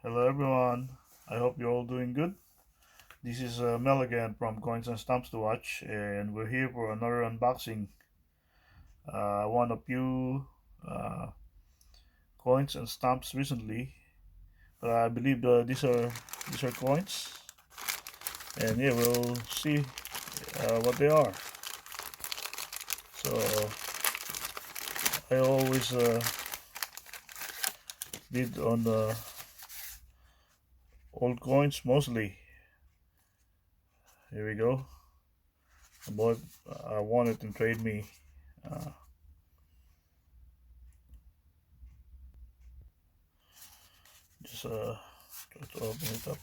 Hello everyone, I hope you're all doing good. This is Mel again from Coins and Stamps to Watch, and we're here for another unboxing. One of few coins and stamps recently, but I believe these are coins, and yeah, we'll see what they are. So I always bid on the old coins mostly. Here we go. I wanted to trade me. Uh, just try to open it up.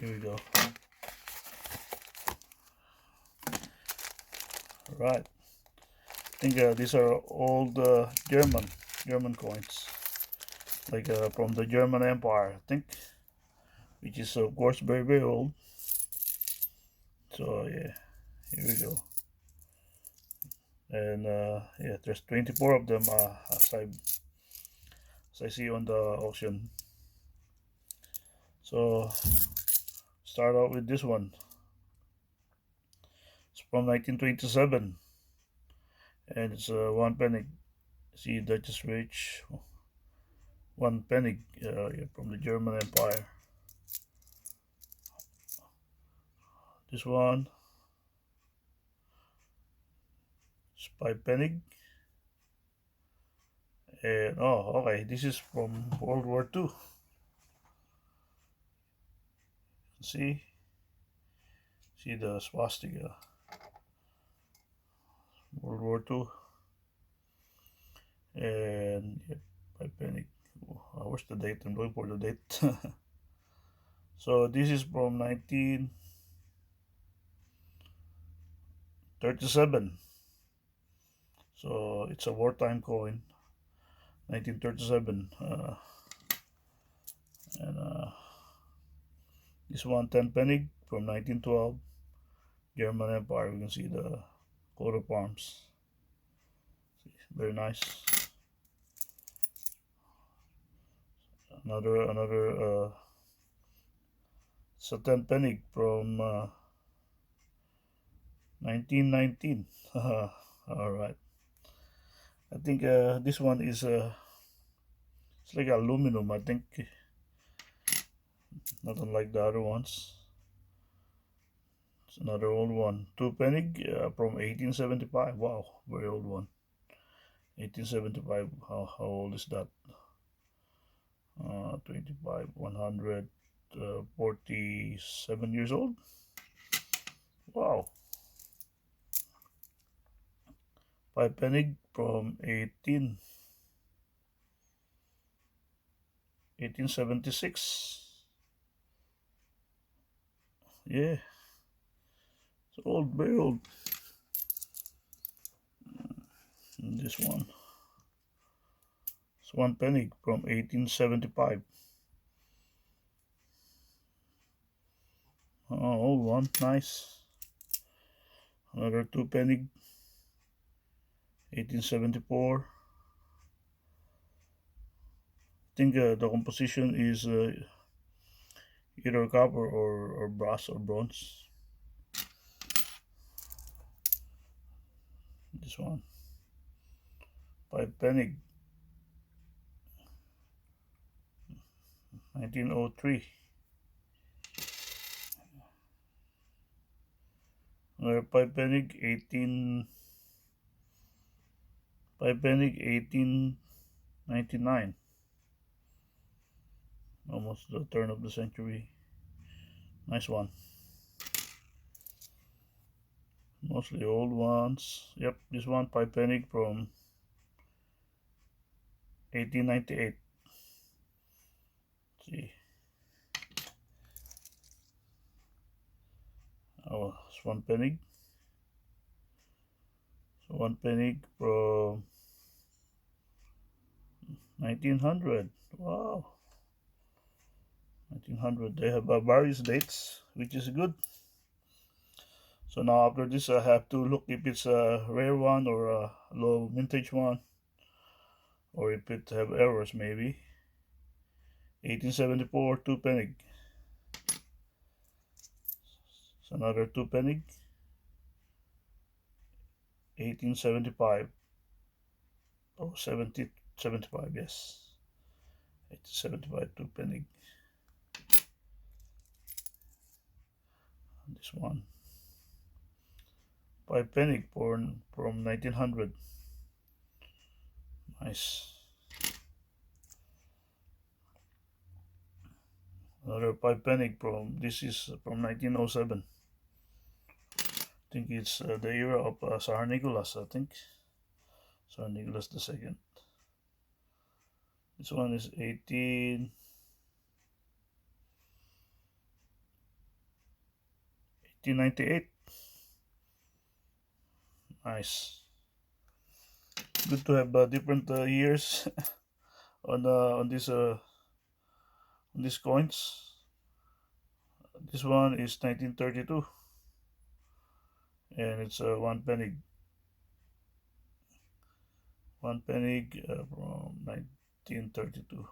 Here we go. Right. I think these are old German coins, like from the German Empire, I think, which is of course very old. So yeah, here we go. And yeah, there's 24 of them as I see on the auction. So start out with this one. It's from 1927, and it's one penny. See, Duchess Rich, one penny yeah, from the German Empire. This one, Spy Penny. And oh, okay, this is from World War II. See, see the swastika, World War II, and yep, by Penny. Where's the date? I'm looking for the date. So this is from 1937. So it's a wartime coin, 1937. And this one 10 penny from 1912, German Empire. You can see the coat of arms. Very nice. Another Satan Panic from 1919. All right. I think this one is it's like aluminum. I think not unlike the other ones. It's another old one. Two penny from 1875. Wow, very old one. 1875. How old is that? 25, 100, 47 years old. Wow. Five penny from 1876. Yeah, it's old, very old. And this one. It's one penny from 1875. Oh, old one, nice. Another two penny, 1874. I think the composition is either copper or brass or bronze. This one, five penny, 1903. Another five penny, 1899. Almost the turn of the century. Nice one. Mostly old ones. Yep, this one five penny from 1898. See. Oh, it's one penny. So one penny from 1900. Wow. 1900. They have various dates, which is good. So now after this, I have to look if it's a rare one or a low vintage one, or if it have errors maybe. 1874 two penny. It's another two penny. 1875. Oh, 75, yes. 1875 two penny. This one. 5 penny from 1900. Nice. Another 5 penny from, this is from 1907. I think it's the era of Tsar Nicholas, I think. Tsar Nicholas II. This one is 1898. Nice. Good to have different years on these coins. This one is 1932, and it's a one penny. One penny from 1932.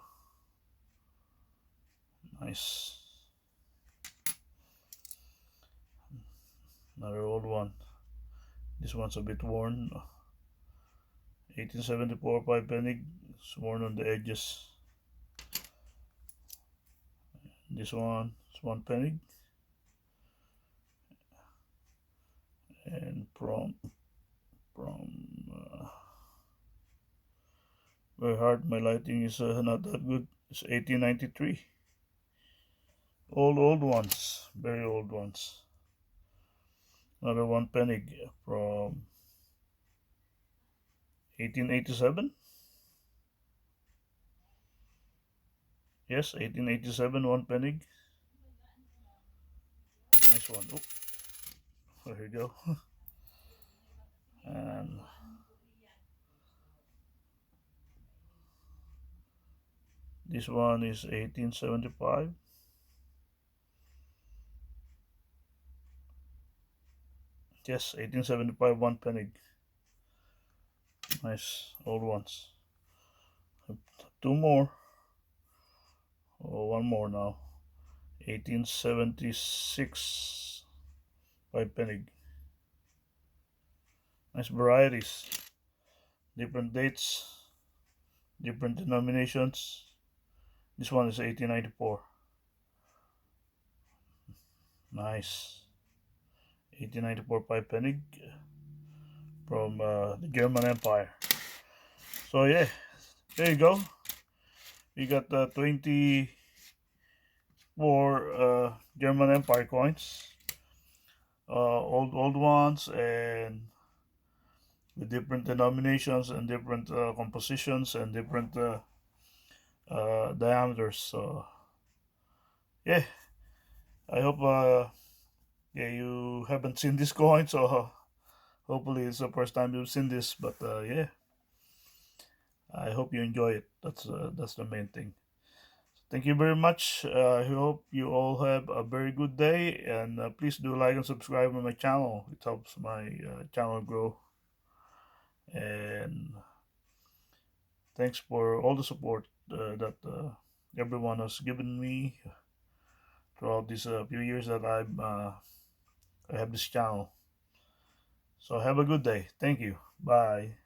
Nice. Another old one. This one's a bit worn. 1874 5 penny. It's worn on the edges. This one is 1 penny. And from very hard. My lighting is not that good. It's 1893. Old ones, very old ones. Another 1 penny from 1887. Yes, 1887 1 penny. Nice one. Oh, there you go. And this one is 1875. Yes, 1875 1 penny. Nice old ones. Two more. Oh, one more now. 1876 5 penny. Nice varieties. Different dates. Different denominations. This one is 1894. Nice. 1894 5 penny from the German Empire. So yeah, there you go. We got 24 German Empire coins, old ones, and with different denominations and different compositions and different diameters. So yeah, I hope yeah, you haven't seen this coin, so hopefully it's the first time you've seen this. But yeah, I hope you enjoy it. That's the main thing. Thank you very much. I hope you all have a very good day, and please do like and subscribe on my channel. It helps my channel grow. And thanks for all the support that everyone has given me throughout these few years that I have this channel. So have a good day. Thank you. Bye.